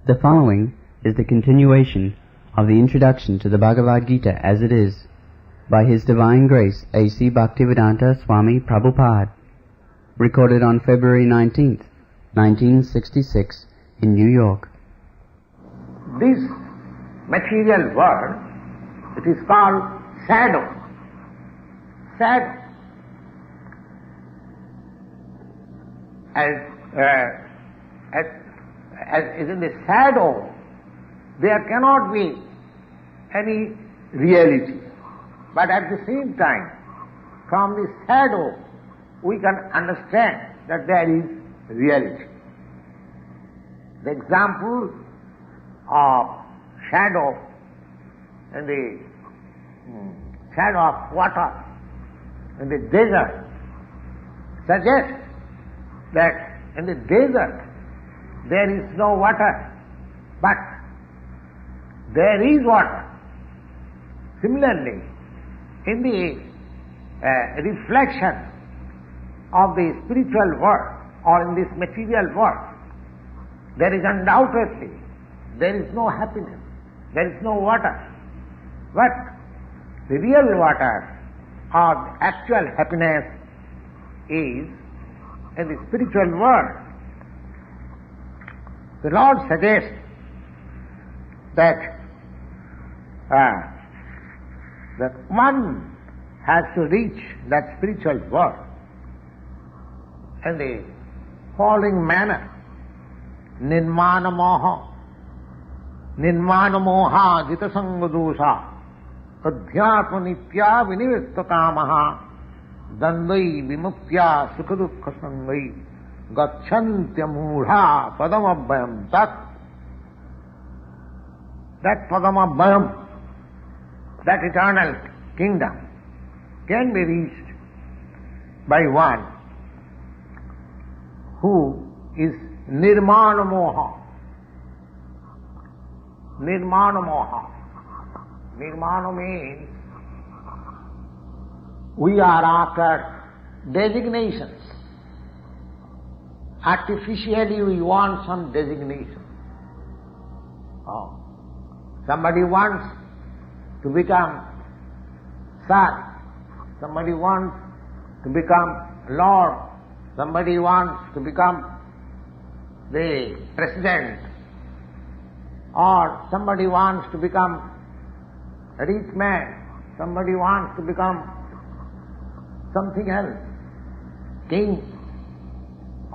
The following is the continuation of the introduction to the Bhagavad Gita as it is, by His Divine Grace A.C. Bhaktivedanta Swami Prabhupada, recorded on February 19th, 1966 in New York. This material world, it is called shadow. Shadow. As in the shadow, there cannot be any reality. But at the same time, from the shadow, we can understand that there is reality. The example of shadow in the shadow of water in the desert suggests that in the desert there is no water, but there is water. Similarly, in the reflection of the spiritual world or in this material world, there is undoubtedly, there is no happiness, there is no water. But the real water or the actual happiness is in the spiritual world. The Lord suggests that that one has to reach that spiritual world in the following manner. Nirmana moha jita sangadosha adhyatma nitya vinivista kamaha dandai vimuktya sukadukha sangai gacchantya mudha padamabhayam tat. That padamabhayam, that eternal kingdom, can be reached by one who is nirmana moha. Nirmana moha. Nirmana means we are after designations. Artificially we want some designation. Somebody wants to become Sir, somebody wants to become Lord, somebody wants to become the President, or somebody wants to become a rich man, somebody wants to become something else, king.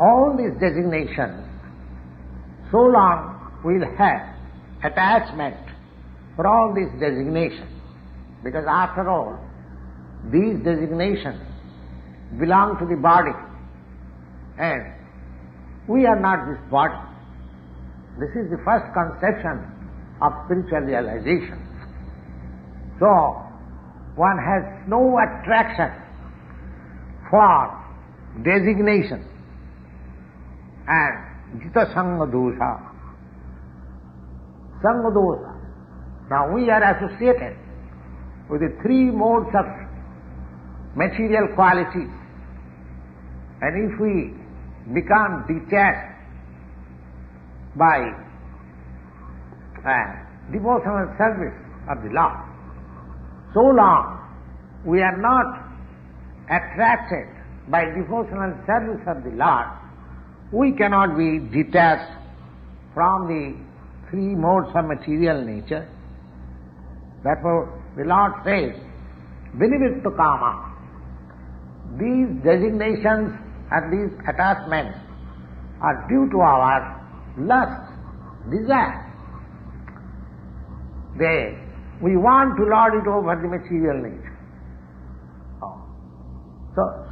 All these designations, so long we'll have attachment for all these designations, because after all, these designations belong to the body, and we are not this body. This is the first conception of spiritual realization. So, one has no attraction for designation and jita sangadosha. Sangadosha. Now we are associated with the three modes of material qualities, and if we become detached by devotional service of the Lord, so long we are not attracted by devotional service of the Lord, we cannot be detached from the three modes of material nature. Therefore, the Lord says, Vinivittu kama. These designations and these attachments are due to our lust, desire. We want to lord it over the material nature.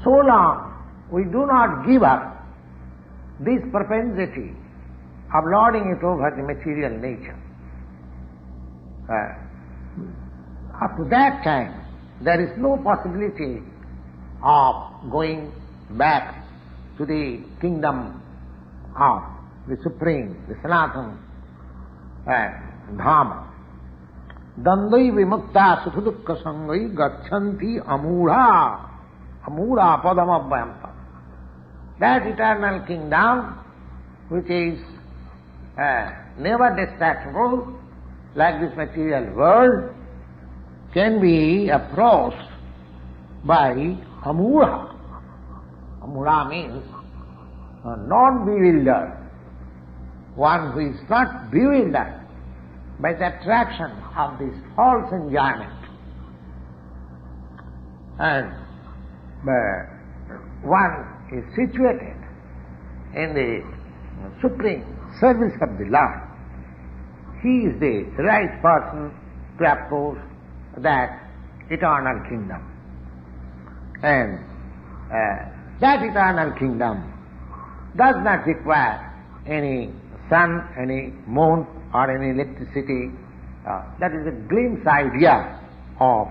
So long we do not give up this propensity of lording it over the material nature. Up to that time, there is no possibility of going back to the kingdom of the Supreme, the Sanatana Dhamma. Dandai vimukta sukha sangai gachanti amudha padamabhyam. That eternal kingdom which is never distractible, like this material world, can be approached by a mura. A mura means a non-bewildered, one who is not bewildered by the attraction of this false enjoyment. And one is situated in the supreme service of the Lord. He is the right person to approach that eternal kingdom. And that eternal kingdom does not require any sun, any moon, or any electricity. That is a glimpse idea of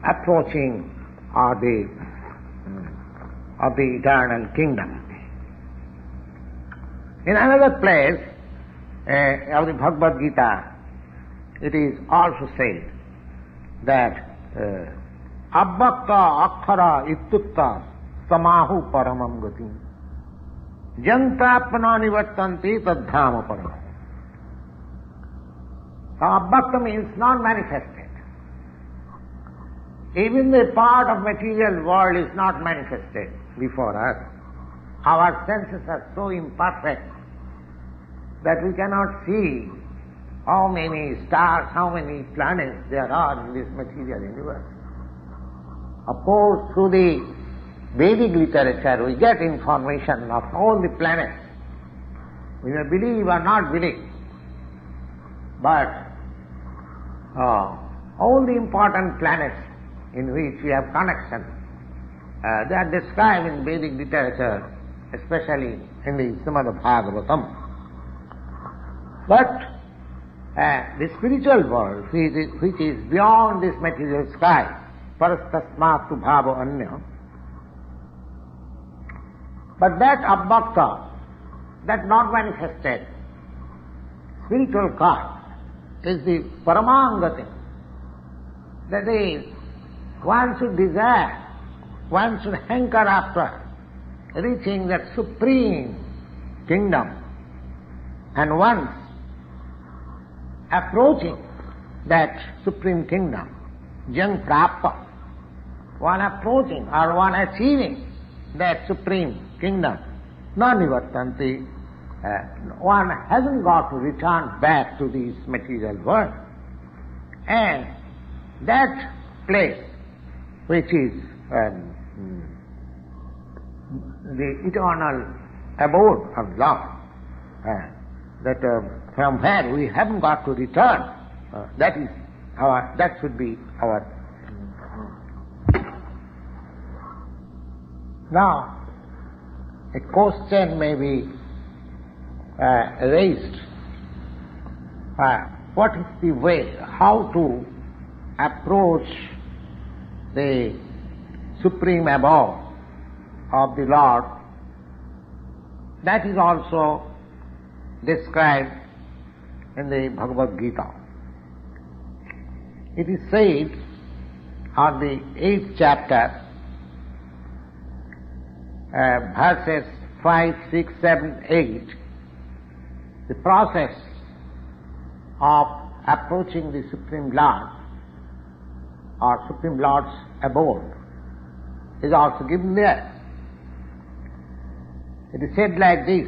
approaching of the eternal kingdom. In another place of the Bhagavad Gita, it is also said that Abbakta Akkhara Ittutta Samahu Paramam Gati Jantapana Nivartanti Tadhama Paramam. Abbakta means not manifested. Even the part of material world is not manifested before us. Our senses are so imperfect that we cannot see how many stars, how many planets there are in this material universe. Of course, through the Vedic literature we get information of all the planets. We may believe or not believe, but all the important planets in which we have connection, they are described in Vedic literature, especially in the Srimad Bhagavatam. But the spiritual world, which is beyond this material sky, parastasmatu bhavo anya, but that abbakta, that not manifested spiritual cause, is the paramangati. That is, one should desire, one should hanker after reaching that supreme kingdom, and once approaching that supreme kingdom, jang prapta, one approaching or one achieving that supreme kingdom, nanivartanti, one hasn't got to return back to this material world. And that place, which is the eternal abode of love, that from where we haven't got to return, that should be our. Now, a question may be raised. What is the way, how to approach the supreme abode of the Lord? That is also described in the Bhagavad Gita. It is said on the 8th chapter, verses 5, 6, 7, 8, the process of approaching the Supreme Lord or Supreme Lord's abode is also given there. It is said like this: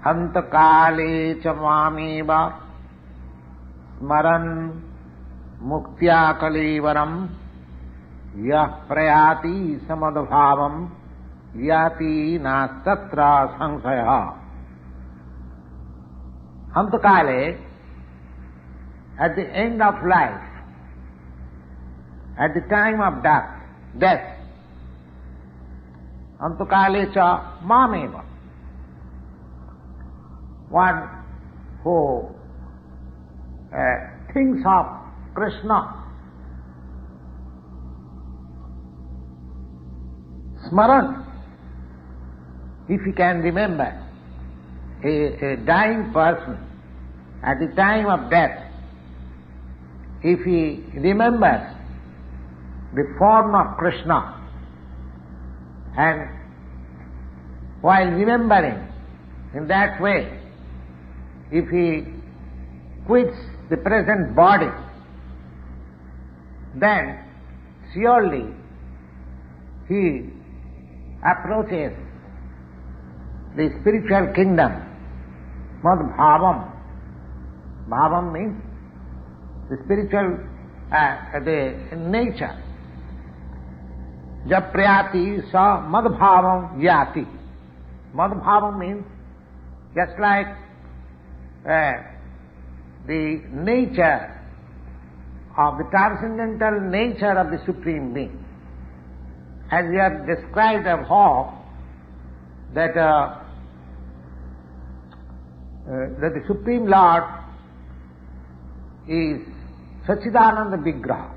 Antakale chamamiva smaran muktya kalevaram yah prayati samadbhavam yati nastatra sangsaya. Antakale, at the end of life, at the time of death, Antakale cha mameva, one who thinks of Krishna, smaran, if he can remember a dying person at the time of death, if he remembers the form of Krishna, and while remembering In that way, if he quits the present body, then surely he approaches the spiritual kingdom. Mad bhavam. Bhavam means the spiritual, the nature. Jab prayati sa mad bhavam yati. Mad bhavam means just like the nature of the transcendental nature of the Supreme Being. As we have described above, that the Supreme Lord is Sachidananda Vigraha.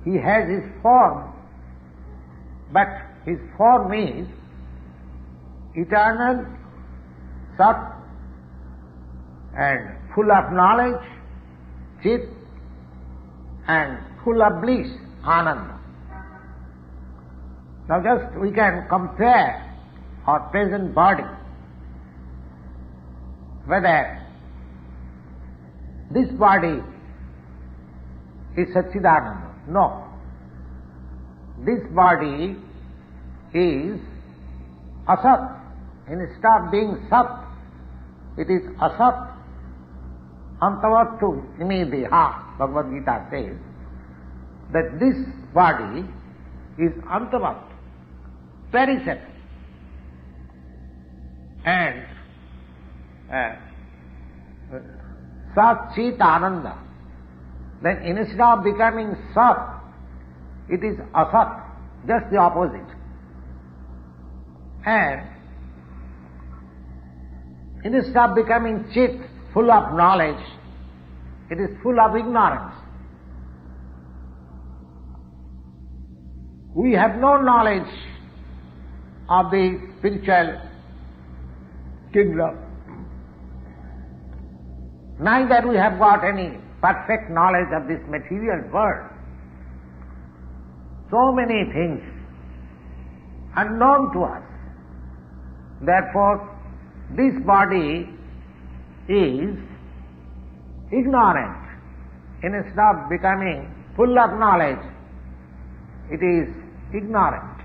He has his form, but his form is eternal, Sat, and full of knowledge, Chit, and full of bliss, Ananda. Now just we can compare our present body, whether this body is Satchidananda. No. This body is Asat. Instead of being Sat, it is Asat. Antavattu imedeha, Bhagavad Gita says, that this body is Antavat, perishable. And Sat Chit Ananda. Then instead of becoming Sat, it is Asat, just the opposite. And instead of becoming Chit, full of knowledge, it is full of ignorance. We have no knowledge of the spiritual kingdom. Neither we have got any perfect knowledge of this material world. So many things unknown to us. Therefore, this body is ignorant. Instead of becoming full of knowledge, it is ignorant.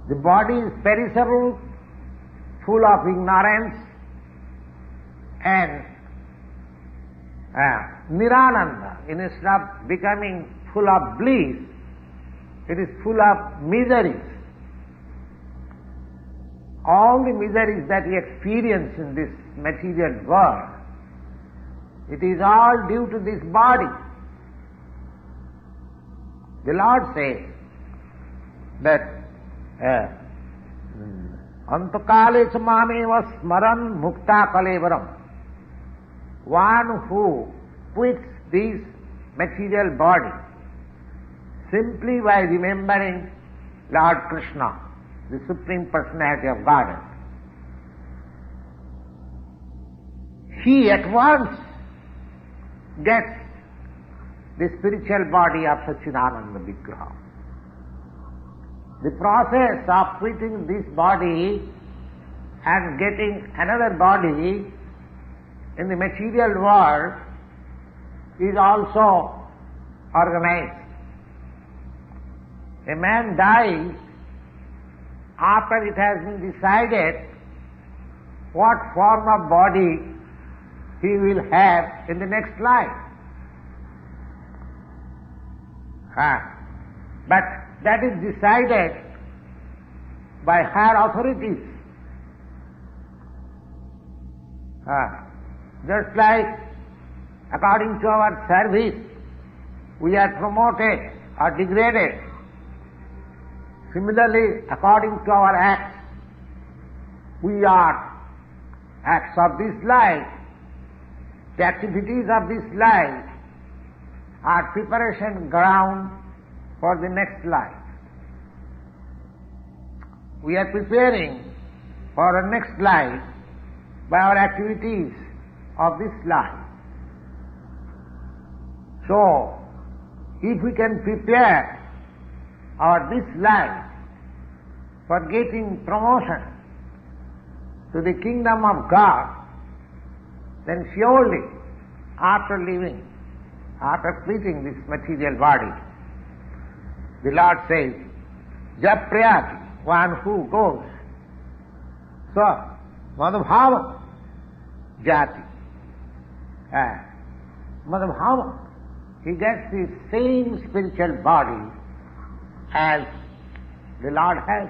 The body is perishable, full of ignorance, and Nirananda. Instead of becoming full of bliss, it is full of miseries. All the miseries that we experience in this material world, it is all due to this body. The Lord says that Antakale chamameva smaran mukta kalevaram. One who quits this material body simply by remembering Lord Krishna, the Supreme Personality of Godhead, he at once gets the spiritual body of Satchidananda Vigraha. The process of quitting this body and getting another body in the material world is also organized. A man dies after it has been decided what form of body he will have in the next life. But that is decided by higher authorities. Just like according to our service, we are promoted or degraded. Similarly, according to our acts, we are acts of this life. The activities of this life are preparation ground for the next life. We are preparing for our next life by our activities of this life. So, if we can prepare this life for getting promotion to the kingdom of God, then surely after leaving, after quitting this material body, the Lord says, Jap Prayati, one who goes, so Madhubhava Jati. Madhubhava, he gets the same spiritual body as the Lord has,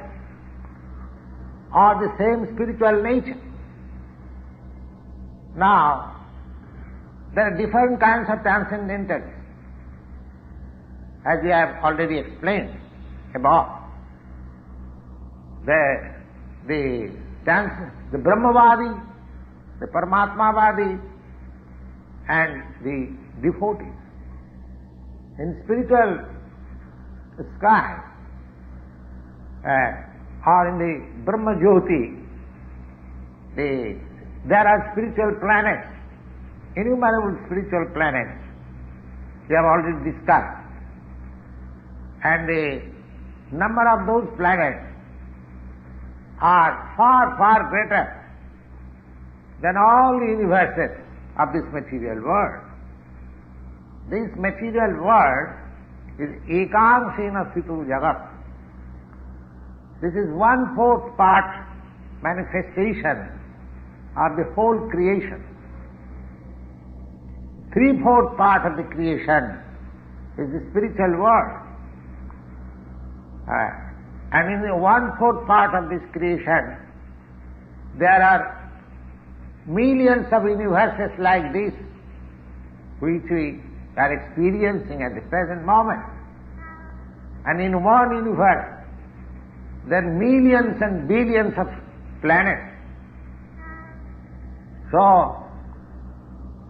or the same spiritual nature. Now, there are different kinds of transcendentals, as we have already explained above. The Brahmavadi, the Paramatmavadi, and the devotees. In spiritual sky, or in the Brahma Jyoti, there are spiritual planets, innumerable spiritual planets. We have already discussed. And the number of those planets are far, far greater than all the universes of this material world. This material world is ekangsena situ jagat. This is 1/4 part manifestation of the whole creation. 3/4 part of the creation is the spiritual world. And in the 1/4 part of this creation, there are millions of universes like this, which we are experiencing at the present moment. And in one universe, there are millions and billions of planets. So,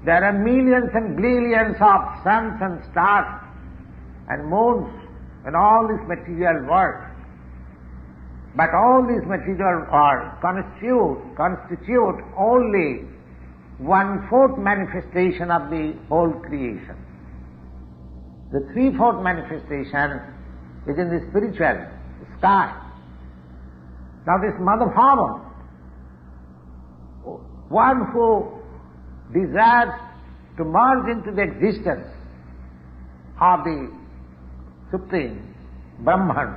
there are millions and billions of suns and stars and moons and all this material world. But all these material world constitute only 1/4 manifestation of the whole creation. The 3/4 manifestation is in the spiritual sky. Now this Madhubhava, one who desires to merge into the existence of the Supreme Brahman,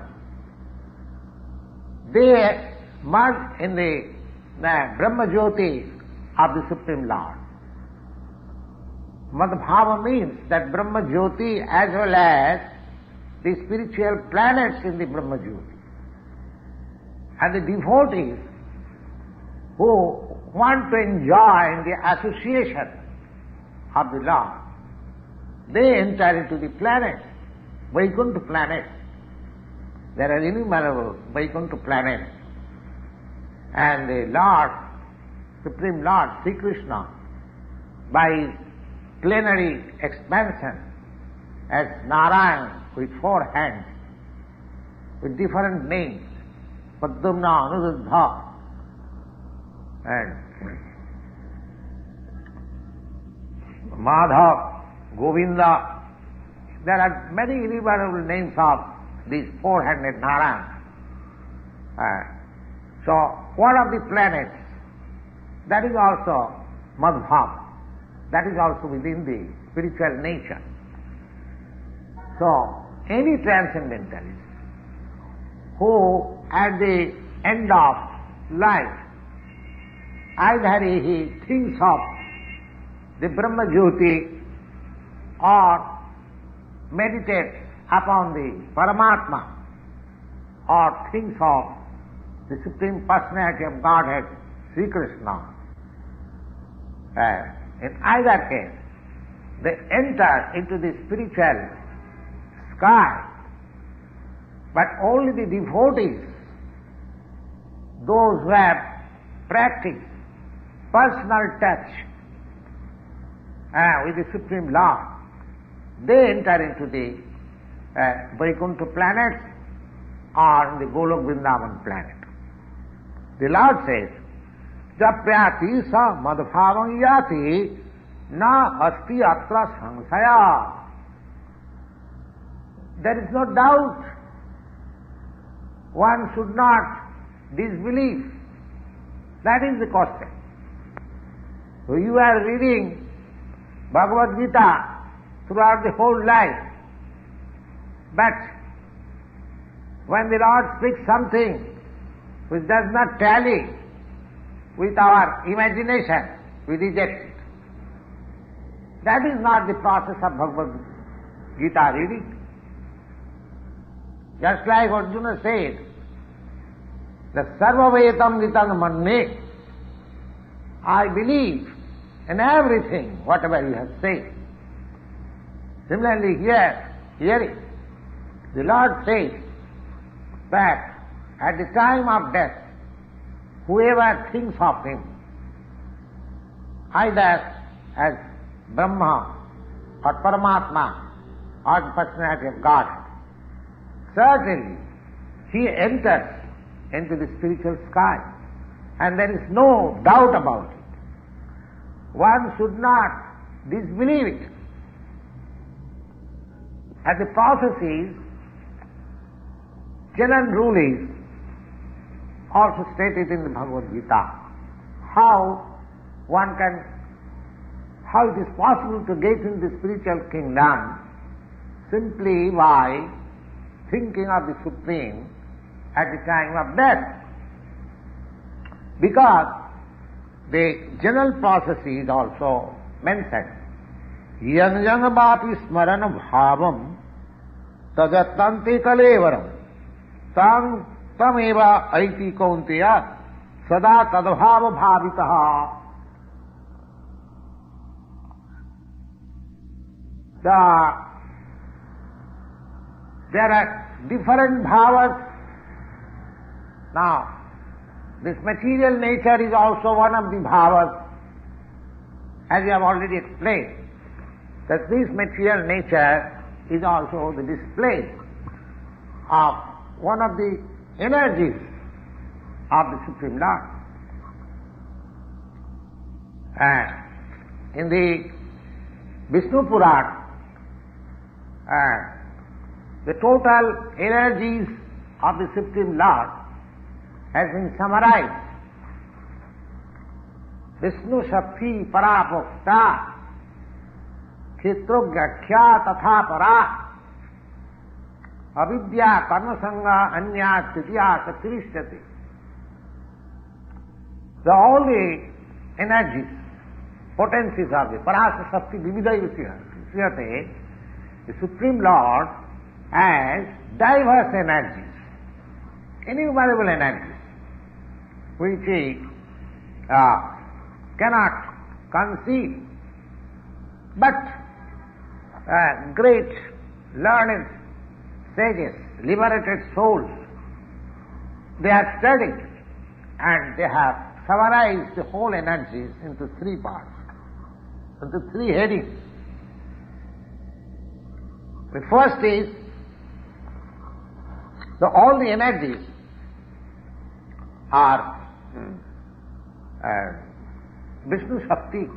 they merge in the Brahma Jyoti of the Supreme Lord. Madhubhava means that Brahma Jyoti as well as the spiritual planets in the Brahma Jyoti. And the devotees who want to enjoy the association of the Lord, they enter into the planets, Vaikuntha planets. There are innumerable Vaikuntha planets. And the Lord, Supreme Lord, Sri Krishna, by his plenary expansion as Narayan with 4 hands, with different names, Padmana, Anuruddha, and Madhav, Govinda. There are many innumerable names of these 4-handed Narayan. So, one of the planets, that is also Madhubhava. That is also within the spiritual nature. So, any transcendentalist who at the end of life, either he thinks of the Brahma Jyoti or meditates upon the Paramatma or thinks of the Supreme Personality of Godhead, Sri Krishna. In either case, they enter into the spiritual sky, but only the devotees, those who have practiced personal touch with the Supreme Lord, they enter into the Vaikuntha planet or in the Golok Vrindavan planet. The Lord says, Japyati sa madhbhavam yati na asti atra sangsaya. There is no doubt. One should not disbelieve That is the question. So you are reading Bhagavad Gita throughout the whole life, but when the Lord speaks something which does not tally with our imagination, we reject it. That is not the process of Bhagavad Gita reading. Just like Arjuna said, that Sarvavetam Gitam Manne, I believe in everything, whatever you have said. Similarly hearing, the Lord says that at the time of death, whoever thinks of Him, either as Brahma or Paramatma or the personality of God, certainly he enters into the spiritual sky, and there is no doubt about it. One should not disbelieve it. As the process is, general rule is also stated in the Bhagavad Gita, how it is possible to get into the spiritual kingdom simply by thinking of the Supreme at the time of death. Because the general process is also mentioned. Yang vapi smarana bhavam tajatanti kalevaram tam tameva aiti kaunteya sada tadbhava bhavitaha. There are different bhavas. Now, this material nature is also one of the bhavas, as we have already explained, that this material nature is also the display of one of the energies of the Supreme Lord. And in the Vishnu Purana, the total energies of the Supreme Lord has been summarized. Vishnu Shakti Parapokta Kshetrogyakya Tatha Para Avidya Karmasanga Anya Titiya Satirishati. All the energies, potencies of the Parasa Shakti Vividayusiyate, the Supreme Lord has diverse energies, innumerable energies, which he cannot conceive. But great learned sages, liberated souls, they have studied and they have summarized the whole energies into three parts, into three headings. The first is all the energies are Vishnu Shakti.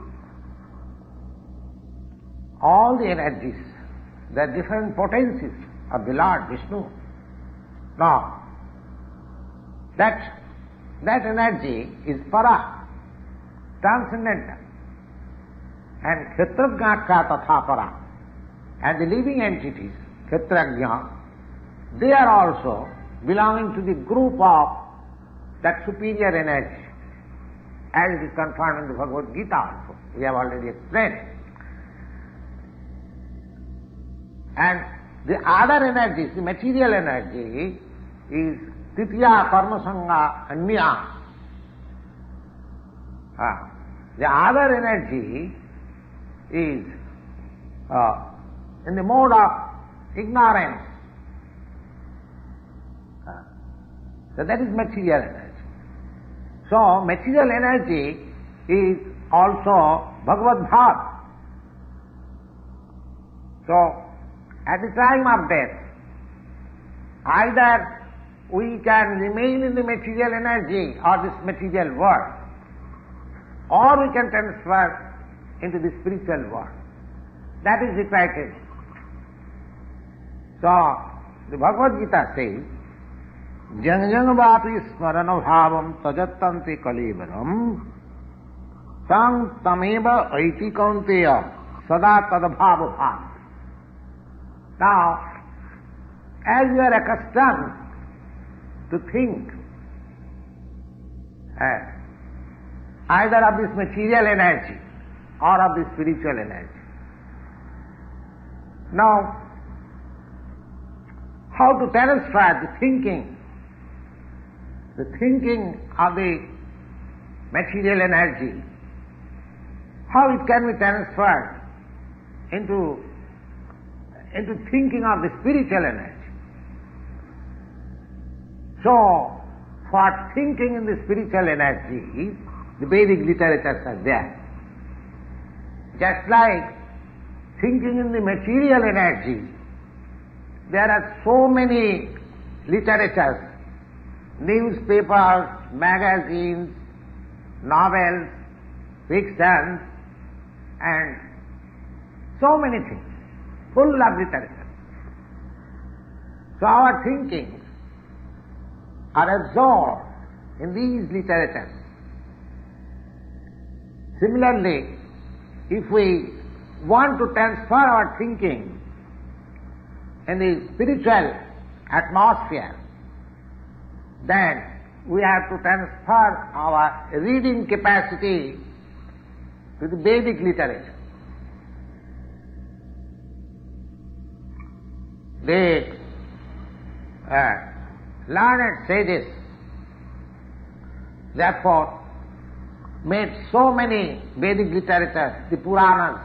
All the energies, the different potencies of the Lord Vishnu. Now, that energy is para, transcendental, and Kshetrajñaka tatha para. And the living entities, Kshetrajña, they are also belonging to the group of that superior energy, as it is confirmed in the Bhagavad Gita also. We have already explained. And the other energies, the material energy, is Titiya Karmasanga Anya. The other energy is in the mode of ignorance. So that is material energy. So material energy is also Bhagavad Bhav. So at the time of death, either we can remain in the material energy or this material world, or we can transfer into the spiritual world. That is the criteria. So the Bhagavad Gita says jang jang vapi smarana bhavam tajattanti kalevaram sang tameva aiti kaunteya sada tadbhava bhav. Now, as you are accustomed to think either of this material energy or of the spiritual energy. Now, how to transfer the thinking of the material energy, how it can be transferred into thinking of the spiritual energy. So, for thinking in the spiritual energy, the Vedic literatures are there. Just like thinking in the material energy, there are so many literatures, newspapers, magazines, novels, fictions, and so many things, full of literature. So our thinking are absorbed in these literatures. Similarly, if we want to transfer our thinking in the spiritual atmosphere, then we have to transfer our reading capacity to the Vedic literature. The learned sages, therefore, made so many Vedic literatures, the Puranas.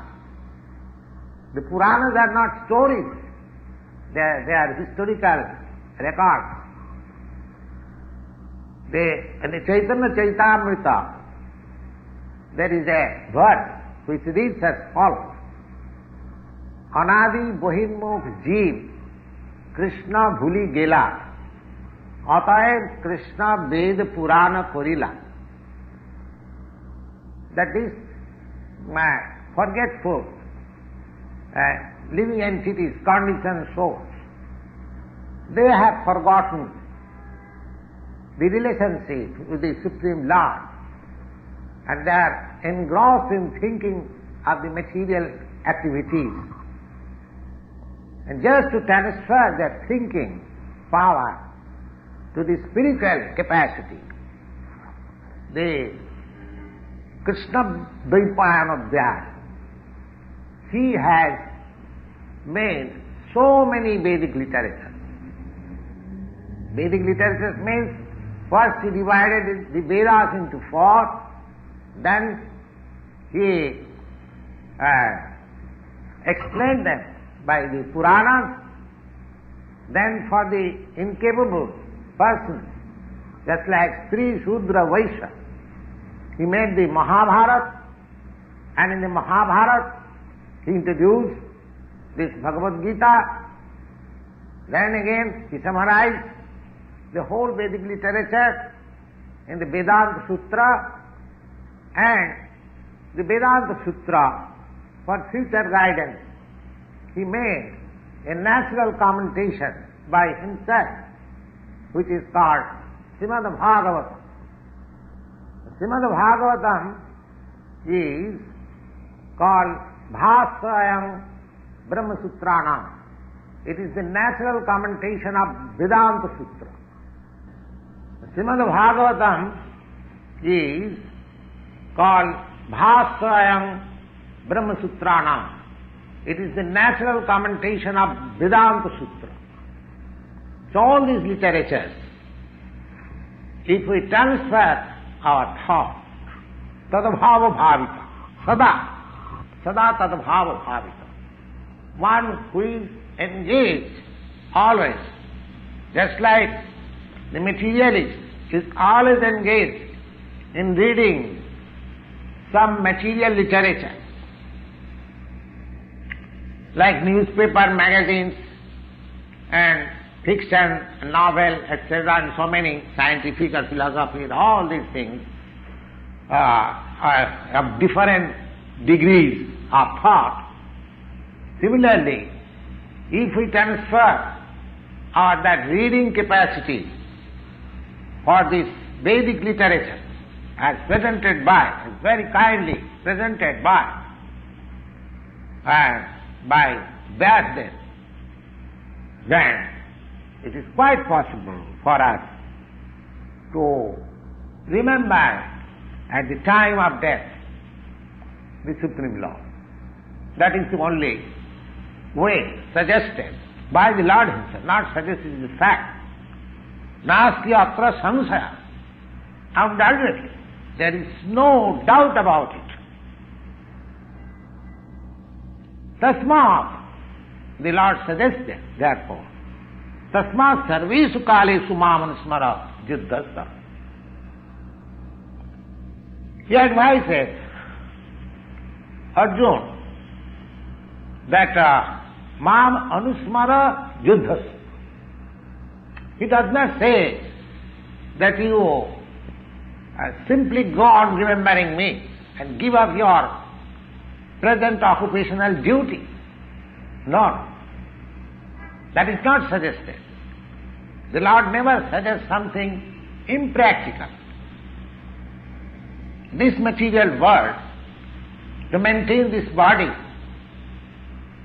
The Puranas are not stories, they are historical records. In the Chaitanya Charitamrita, there is a verse which reads as follows: Anadi Bohinmukh Jeev Krishna Bhuli Gela Ataev Krishna Ved Purana Korila. That is, forgetful living entities, conditioned souls, they have forgotten the relationship with the Supreme Lord, and they are engrossed in thinking of the material activities. And just to transfer their thinking power to the spiritual capacity, the Krishna Dvaipayana Vyas, he has made so many Vedic literatures. Vedic literature means first he divided the Vedas into four, then he explained them by the Puranas, then for the incapable persons, just like Sri Shudra Vaishya, he made the Mahabharata, and in the Mahabharata he introduced this Bhagavad Gita. Then again he summarized the whole Vedic literature in the Vedanta Sutra, and the Vedanta Sutra, for future guidance, he made a natural commentation by himself, which is called Srimad Bhagavatam. Srimad Bhagavatam is called Bhasrayam Brahma Sutranam. It is the natural commentation of Vedanta Sutra. Srimad Bhagavatam is called Bhasrayam Brahma Sutranam. It is the natural commentation of Vedanta Sutra. So all these literatures, if we transfer our thought, tadabhava bhavita, sada tadabhava bhavita, one who is engaged always, just like the materialist is always engaged in reading some material literature, like newspaper, magazines, and fiction, novel, etc., and so many scientific or philosophy, all these things of different degrees of thought. Similarly, if we transfer that reading capacity for this Vedic literature as presented by, as very kindly presented by Vyasdev, then it is quite possible for us to remember at the time of death the Supreme Lord. That is the only way suggested by the Lord Himself, not suggested the fact. Nasti atra samsaya. Undoubtedly, there is no doubt about it. Tasmat, the Lord suggested, therefore, tasmat sarvesu kalesu mamanusmara juddhasta. He advises Arjuna that mam anusmara juddhas. He does not say that you simply go on remembering me and give up your present occupational duty. No, that is not suggested. The Lord never suggests something impractical. This material world, to maintain this body,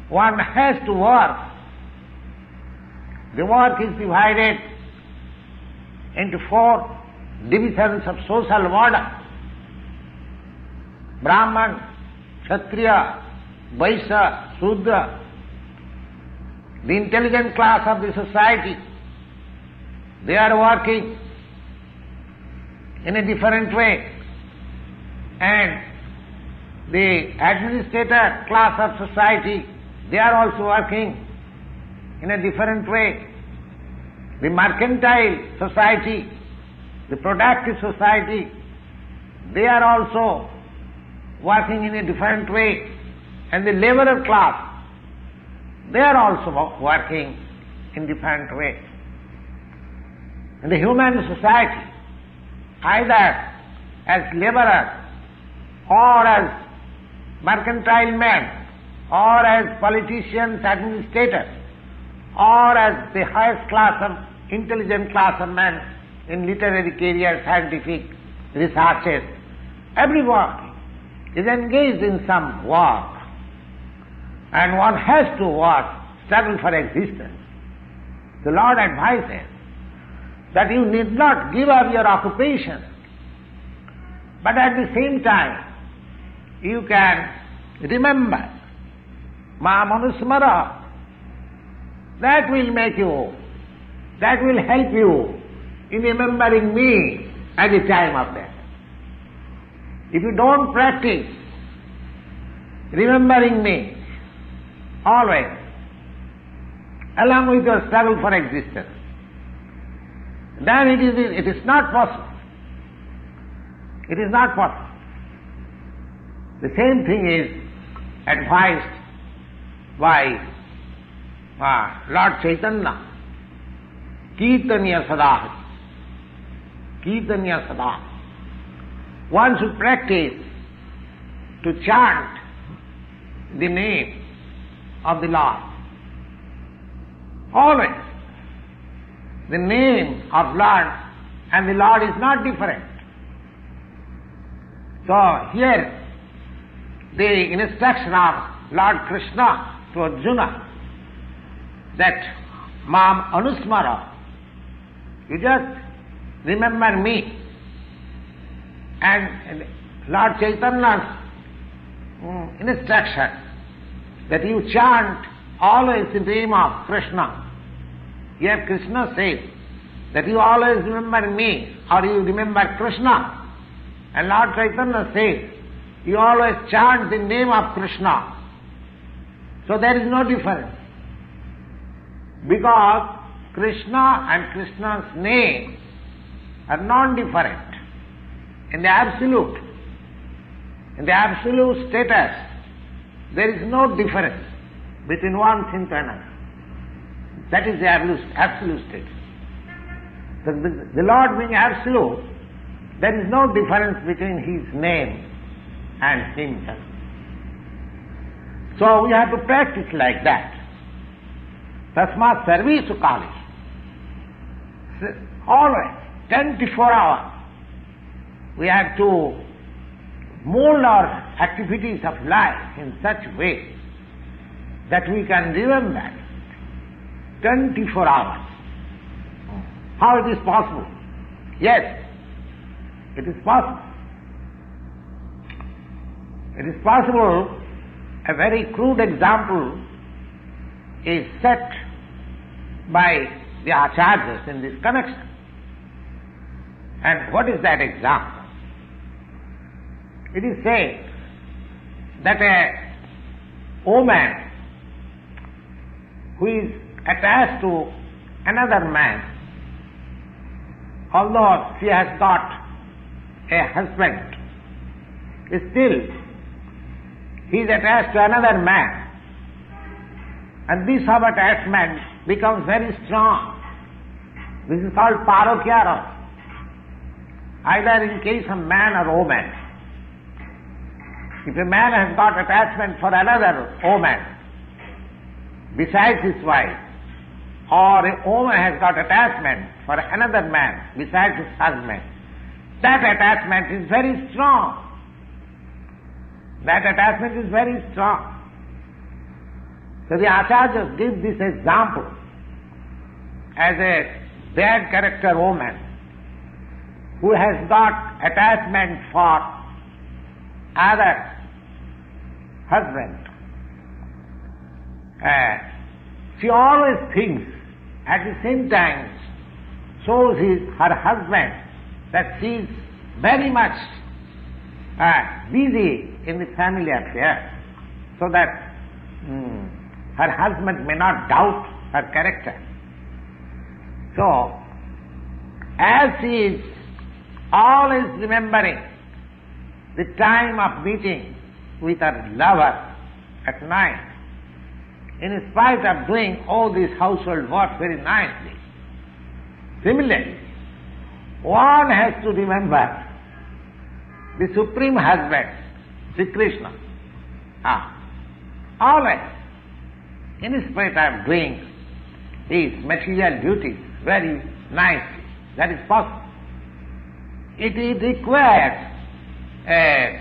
one has to work. The work is divided into 4 divisions of social order: Brahman, Kshatriya, Vaishya, Shudra. The intelligent class of the society, they are working in a different way, and the administrator class of society, they are also working in a different way. The mercantile society, the productive society, they are also working in a different way. And the laborer class, they are also working in different way. In the human society, either as laborers or as mercantile men or as politicians, administrators, or as the highest class of intelligent class of men in literary career, scientific researches, everyone is engaged in some work, and one has to work, struggle for existence. The Lord advises that you need not give up your occupation, but at the same time you can remember Mamanusmara. That will make you, that will help you in remembering me at the time of death. If you don't practice remembering me always, along with your struggle for existence, then it is not possible. It is not possible. The same thing is advised by Lord Chaitanya. Kirtanya sada. Kirtanya sada. One should practice to chant the name of the Lord. Always. The name of Lord and the Lord is not different. So here the instruction of Lord Krishna to Arjuna, that Mam Anusmara, you just remember me. And Lord Chaitanya's instruction that you chant always the name of Krishna. Here Krishna says that you always remember me, or you remember Krishna. And Lord Chaitanya says you always chant the name of Krishna. So there is no difference. Because Krishna and Krishna's name are non-different. In the absolute status, there is no difference between one thing to another. That is the absolute status. So the Lord being absolute, there is no difference between His name and Himself. So we have to practice like that. Tasmat sarvesu kalesu. Always, 24 hours. We have to mold our activities of life in such a way that we can remember 24 hours. How it is possible? Yes, it is possible. It is possible. A very crude example is set by the Acharyas in this connection. And what is that example? It is said that a woman who is attached to another man, although she has got a husband, still he is attached to another man, and this of attachment becomes very strong. This is called parokyaro, either in case of man or woman. If a man has got attachment for another woman besides his wife, or a woman has got attachment for another man besides his husband, that attachment is very strong. That attachment is very strong. So the Acharyas give this example as a bad character woman who has got attachment for other husband. She always thinks, at the same time shows her husband that she is very much busy in the family affairs, so that her husband may not doubt her character. So, as she is always remembering the time of meeting with her lover at night, in spite of doing all this household work very nicely, similarly, one has to remember the Supreme Husband, Sri Krishna, always, in spite of doing his material duties very nicely. That is possible. It requires a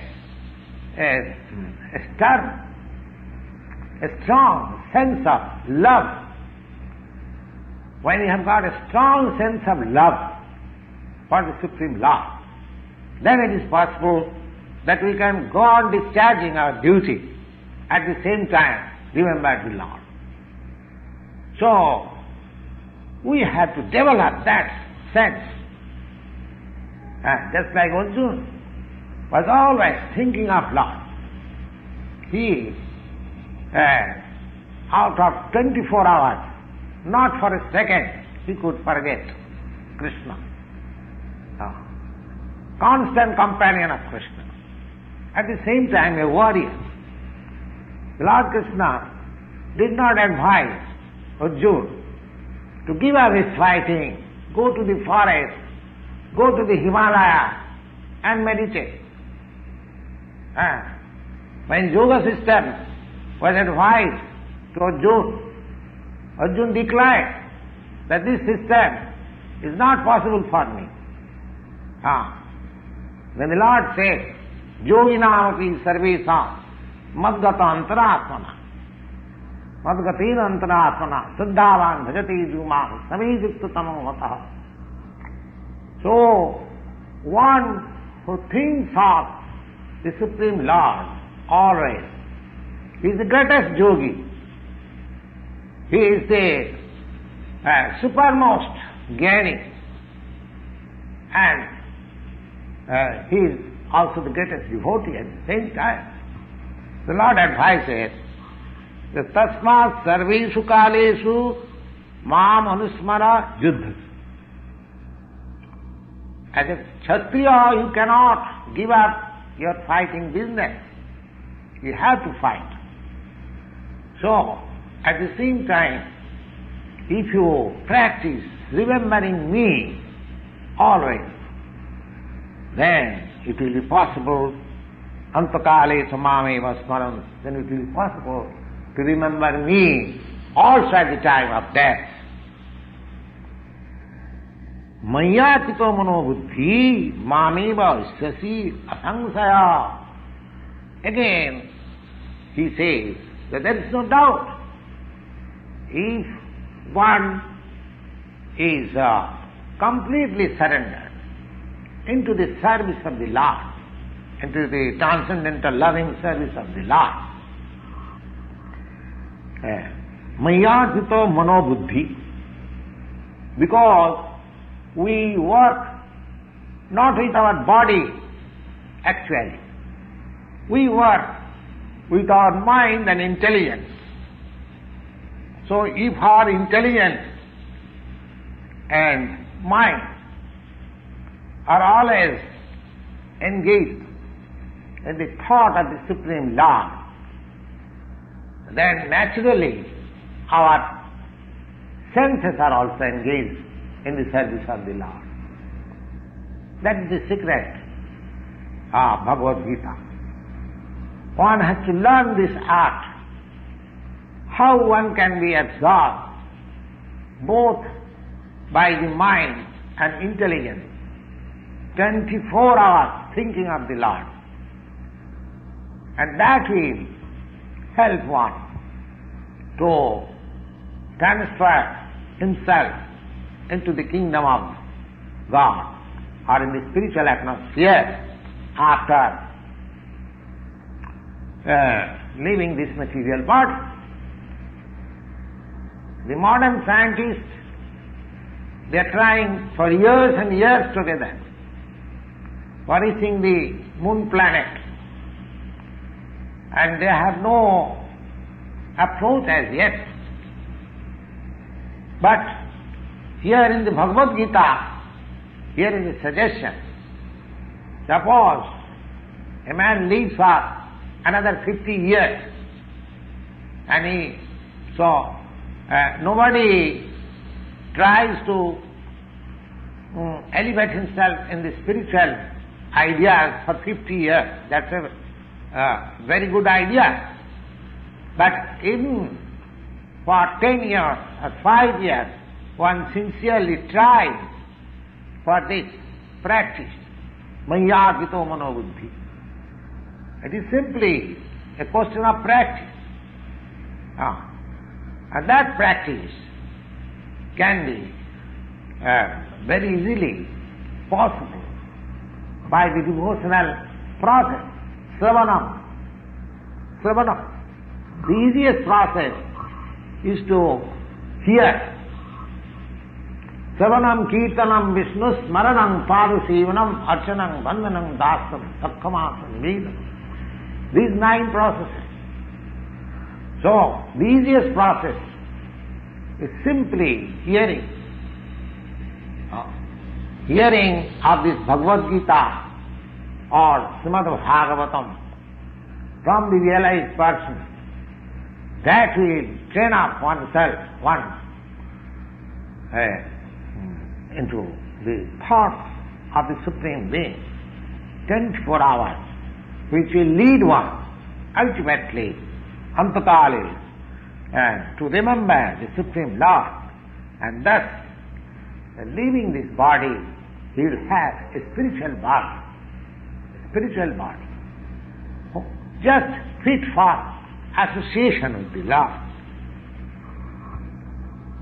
strong sense of love. When you have got a strong sense of love for the Supreme Lord, then it is possible that we can go on discharging our duty, at the same time remember the Lord. So, we have to develop that sense. Just like Arjuna was always thinking of Lord. He, out of 24 hours, not for a second, he could forget Krishna. Constant companion of Krishna. At the same time, a warrior. Lord Krishna did not advise Arjuna to give up his fighting, go to the forest, go to the Himalaya and meditate. When yoga system was advised to Arjuna, Arjuna declared that this system is not possible for me. When the Lord said, Yoginamapi sarvesam madgata antaratmana madgatina antaratmana siddhavan bhajati jumam samijukta tamavataha. So, one who thinks of the Supreme Lord always, he is the greatest yogi. He is the supermost jnani, and he is also the greatest devotee at the same time. The Lord advises that tasmat sarveshu kaleshu mam anusmara yuddha. As a Kshatriya, you cannot give up your fighting business. You have to fight. So, at the same time, if you practice remembering me always, then it will be possible, antakale samameva smaran, then it will be possible to remember me also at the time of death. Mayatito manobuddhi mameva sasi asangsaya. Again, he says that there is no doubt. If one is completely surrendered into the service of the Lord, into the transcendental loving service of the Lord, Mayatito manobuddhi, because we work not with our body actually, we work with our mind and intelligence. So if our intelligence and mind are always engaged in the thought of the Supreme Lord, then naturally our senses are also engaged in the service of the Lord. That is the secret of Bhagavad Gita. One has to learn this art, how one can be absorbed both by the mind and intelligence, 24 hours thinking of the Lord. And that will help one to transfer himself into the kingdom of God or in the spiritual atmosphere after leaving this material body. The modern scientists, they are trying for years and years together for reaching the moon planet, and they have no approach as yet. But here in the Bhagavad Gita, here is a suggestion. Suppose a man lives for another 50 years, and nobody tries to elevate himself in the spiritual ideas for 50 years. That's a very good idea. But even for 10 years or 5 years, one sincerely tries for this practice, Mayatito manobuddhi. It is simply a question of practice. And that practice can be very easily possible by the devotional process, Sravanam. The easiest process is to hear. Sravanam, Kirtanam, Vishnu, Smaranam, Padusevanam, Archanam, Vandanam, Dasam, Sakkhamasam, Vedam. These 9 processes. So, the easiest process is simply hearing. Hearing of this Bhagavad Gita or Srimad Bhagavatam from the realized person. That will train up oneself, into the thoughts of the Supreme Being, 24 hours, which will lead one ultimately, Antakali, to remember the Supreme Lord, and thus, leaving this body, he will have a spiritual body, just fit for association with the Lord.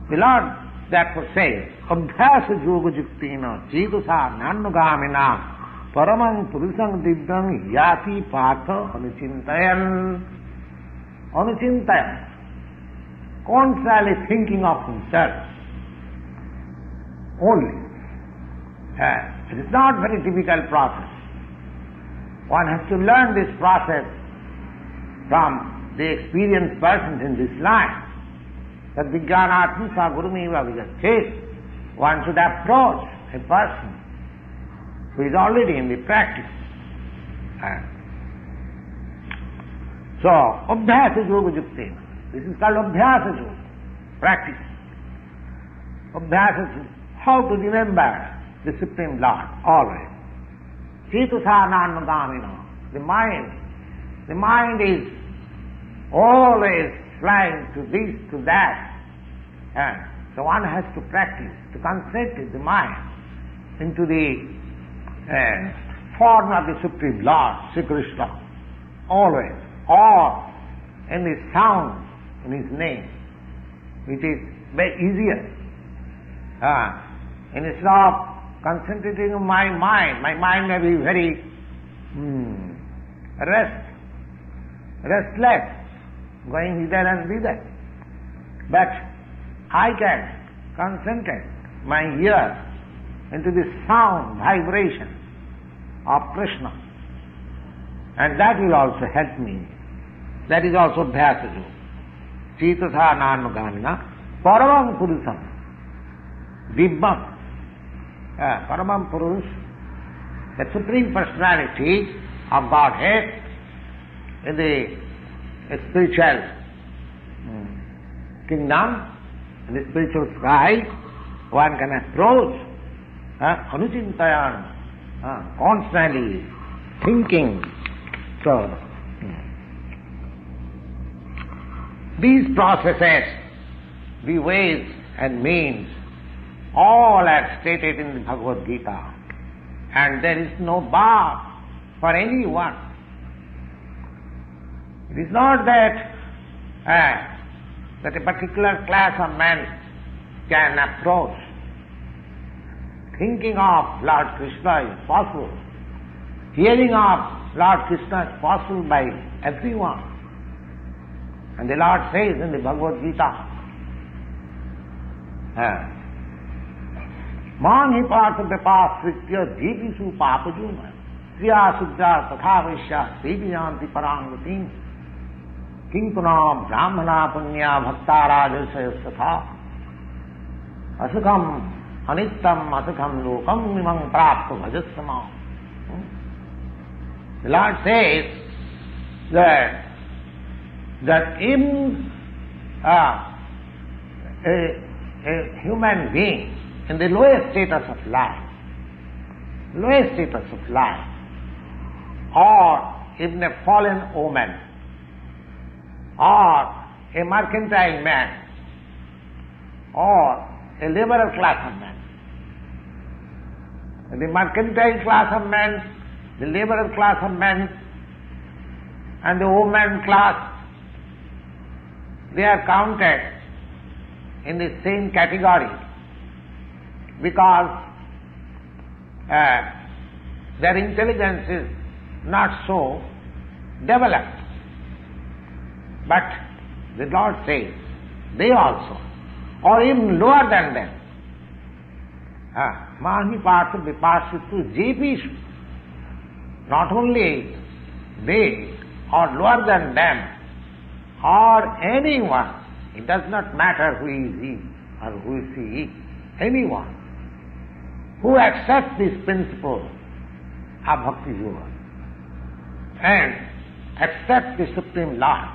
The Lord therefore says, Abhyasa yoga juktina chetusa nannugamina paramang purusang divyang yati partha anuchintayan. Constantly thinking of himself only. It is not very difficult process. One has to learn this process from the experienced persons in this line. That Vijnanatmisa Gurumeva Vijachet. One should approach a person who is already in the practice. So, Abhyasa Yoga Juktena. This is called Abhyasa Yoga, practice. Abhyasa, how to remember the Supreme Lord always. Chetusa nannugamina. The mind is always flying to this, to that. So one has to practice, to concentrate the mind into the form of the Supreme Lord, Sri Krishna, always, or in the sound in His name, which is very easier. Instead of concentrating on my mind may be very restless, going hither and thither. But I can concentrate my ear into the sound, vibration of Krishna. And that will also help me. That is also Bhyasaju. Chetatha Nanmagamina Paramam Purusam Dibbam. Paramam Purus, the Supreme Personality of Godhead in the spiritual kingdom, in the spiritual sky, one can approach Anuchintayan, constantly thinking. So, these processes, the ways and means, all are stated in the Bhagavad Gita, and there is no bar for anyone. It is not that a particular class of men can approach. Thinking of Lord Krishna is possible. Hearing of Lord Krishna is possible by everyone. And the Lord says in the Bhagavad Gita, Manhi partha vipasritya jeevisu papajuna Sriya Sudra Tatha Vaishya Seviyanti Parangatim Kinkunam Brahmana Punya Bhakta Rajasaya Satha Asukam Anittam Asukam Lokam Imam Prapta Bhajasama. The Lord says that in a human being in the lowest status of life, or even a fallen woman, or a mercantile man, or a liberal class of men. The mercantile class of men, the liberal class of men, and the woman class, they are counted in the same category because their intelligence is not so developed. But the Lord says, they also, or even lower than them, Mahi Partha Vipashitu Jeepishu, not only they, or lower than them, or anyone, it does not matter who is he or who is he, anyone who accepts this principle of Bhakti Yoga and accepts the Supreme Lord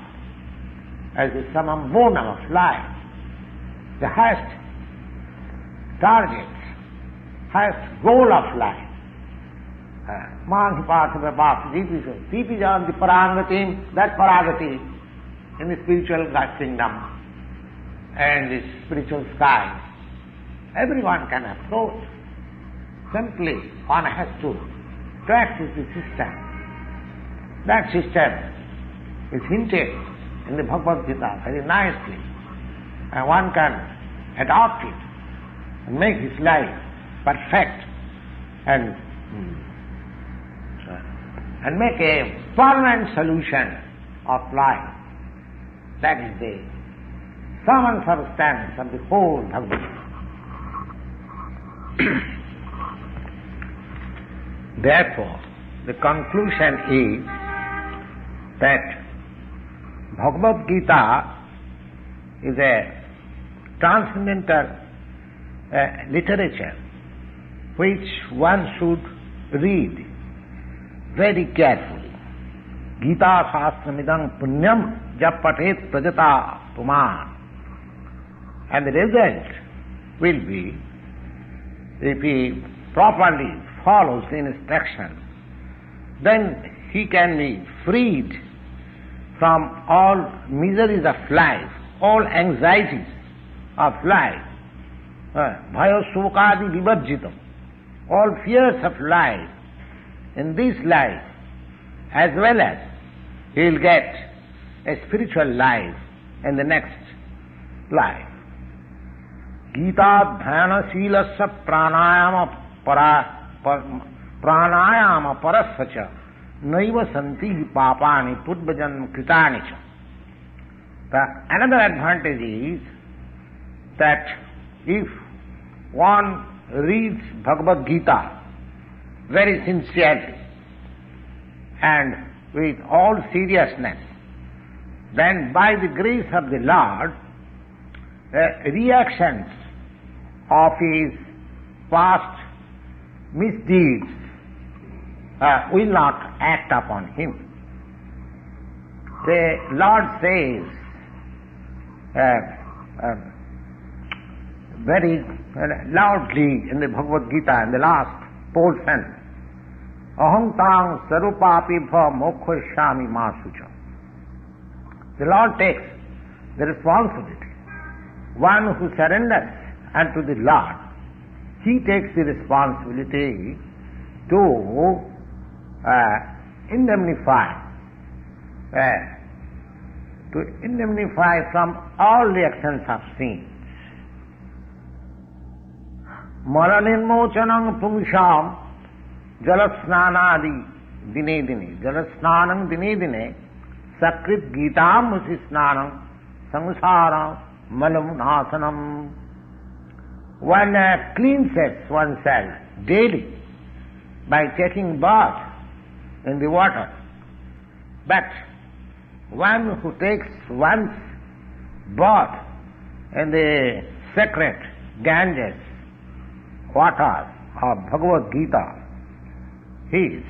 as the summum bonum of life, the highest target, highest goal of life. That paragati in the spiritual kingdom and the spiritual sky, everyone can approach. Simply one has to practice the system. That system is hinted in the Bhagavad Gita very nicely, and one can adopt it and make his life perfect and make a permanent solution of life. That is the sum and substance of the whole Bhagavad Gita. Therefore, the conclusion is that Bhagavad Gita is a transcendental literature which one should read very carefully. Gita Shastramidam Punyam Japatet Prajata Puman. And the result will be, if he properly follows the instruction, then he can be freed from all miseries of life, all anxieties of life. Bhaya Sokadi Vibhajjitam. all fears of life in this life, as well as he will get a spiritual life in the next life. Gita-dhyanasīlasya pranayama parasya naiva santi papani purvajanma kritani cha. Another advantage is that if one reads Bhagavad Gita very sincerely and with all seriousness, then by the grace of the Lord, reactions of his past misdeeds will not act upon him. The Lord says very loudly in the Bhagavad Gita, in the last portion, Aham tang sarupapi bha mokshaami masucha. The Lord takes the responsibility. One who surrenders unto the Lord, he takes the responsibility to indemnify from all reactions of sin. Maranirmochanam pumsham jalasnanadi dine dine. Jalasnanam dine dine. Sakrit gitam musisnanam samsaram malamunasanam. One cleanses oneself daily by taking bath in the water. But one who takes one's bath in the sacred Ganges water of Bhagavad Gita, his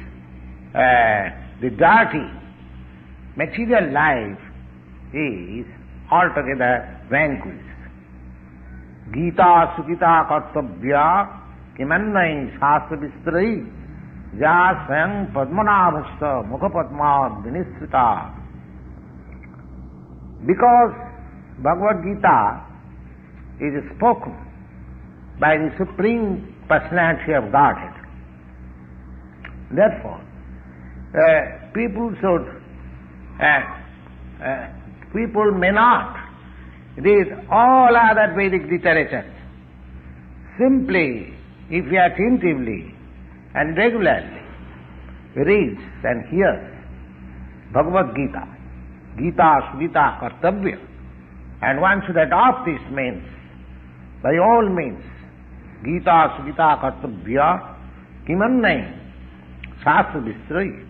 the dirty material life is altogether vanquished. Gita sukita kartabhya kimannai shastra vistrai ja swayam padmanabhasta mukhapadma vinisrita. Because Bhagavad Gita is spoken by the Supreme Personality of Godhead. Therefore, people may not read all other Vedic literatures. Simply, if he attentively and regularly reads and hears Bhagavad Gita, Gita Sugita Kartabhya, and one should adopt this means, by all means, Gita Sugita Kartabhya Kimannai Shastra Vistrai.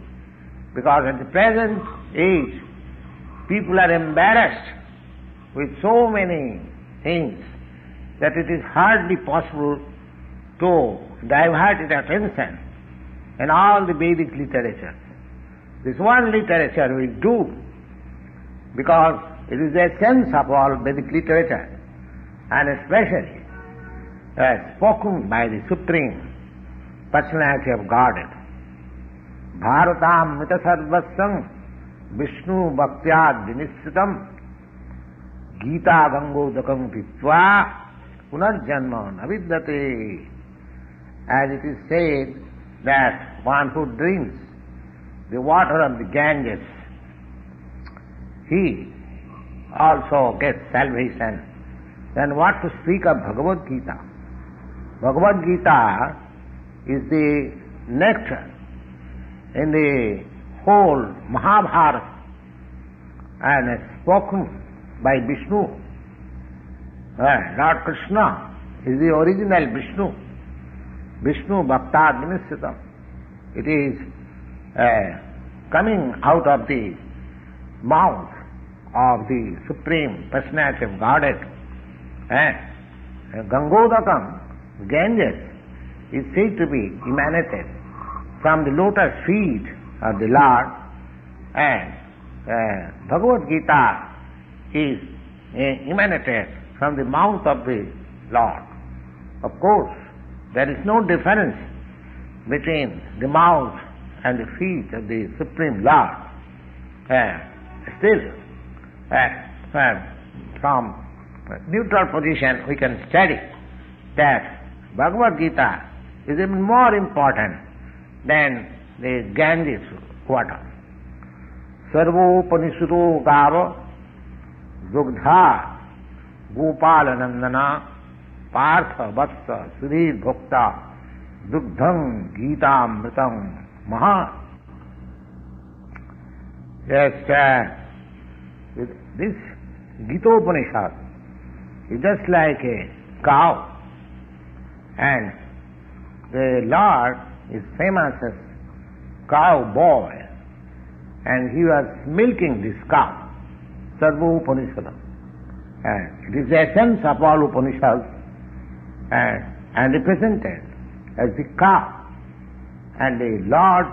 Because at the present age, people are embarrassed with so many things that it is hardly possible to divert its attention in all the Vedic literature. This one literature will do, because it is the essence of all Vedic literature, and especially spoken by the Supreme Personality of Godhead. Bharatam mita sarvasam Vishnu bhaktyad vinisritam Gita gangodakam pitva punarjanma navidyate. As it is said that one who drinks the water of the Ganges, he also gets salvation. Then what to speak of Bhagavad Gita? Bhagavad Gita is the nectar in the whole Mahabharata and spoken by Vishnu. Lord Krishna is the original Vishnu. Vishnu Bhaktad Vinisritam. It is coming out of the mouth of the Supreme Personality of Godhead. Gangodakam, Ganges, is said to be emanated from the lotus feet of the Lord, and Bhagavad Gita is emanated from the mouth of the Lord. Of course, there is no difference between the mouth and the feet of the Supreme Lord. Still, from neutral position we can study that Bhagavad Gita is even more important than the Ganges water. Sarvopanisuto gava dugdha gopala nandana partha vatsa sudhir bhokta dugdham gītāmritam maha. Yes, this Gita-Upanishad is just like a cow, and the Lord is famous as cowboy, and he was milking this cow, Sarva Upanishad. And it is the essence of all Upanishads and represented as the cow, and the Lord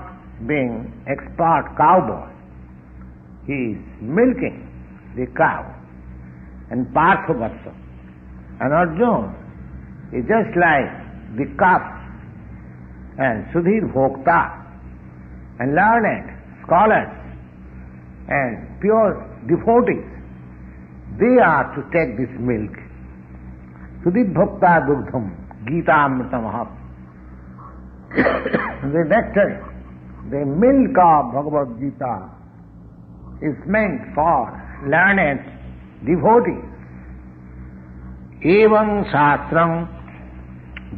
being expert cowboy, he is milking the cow and Partha-Vatsa. And Arjuna is just like the calf, and Sudhir Bhokta, and learned scholars and pure devotees, they are to take this milk. Sudhir Bhokta Dugdham Gītāmritam Mahā. The nectar, the milk of Bhagavad Gita is meant for learned devotees. Evam Shastram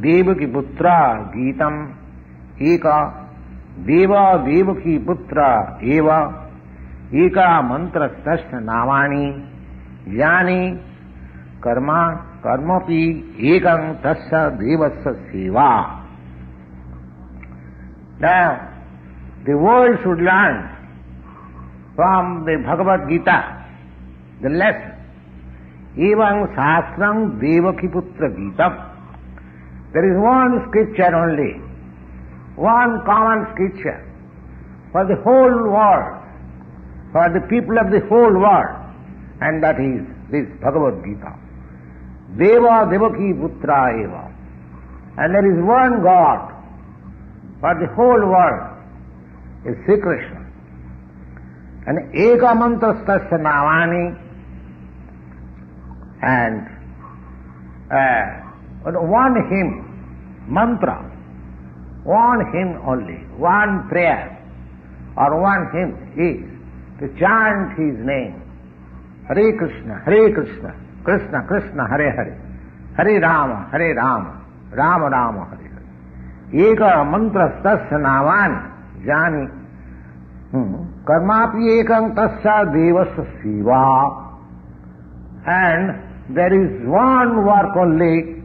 Devaki Putra Gītam Eka Deva Devaki Putra Eva Eka Mantra Tasya Navani Yani Karma Karmapi Ekam Tasya Devasya Seva. Now, the world should learn from the Bhagavad Gita the lesson. Evam Shastram Devaki Putra Gītam. There is one scripture only, one common scripture for the whole world, for the people of the whole world, and that is this Bhagavad Gita. Deva Devaki Putra Eva. And there is one God for the whole world, is Sri Krishna. And Eka Mantra Tasya Navani, and one hymn, mantra, one hymn only, one prayer or one hymn is to chant his name. Hare Krishna, Krishna Krishna, Hare Hare, Hare Rama, Rama Rama, Hare Hare. Eka mantra tasya navani jani karmapi ekam tasya devasya siva. And there is one work only,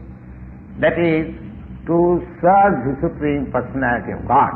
that is to serve the Supreme Personality of God.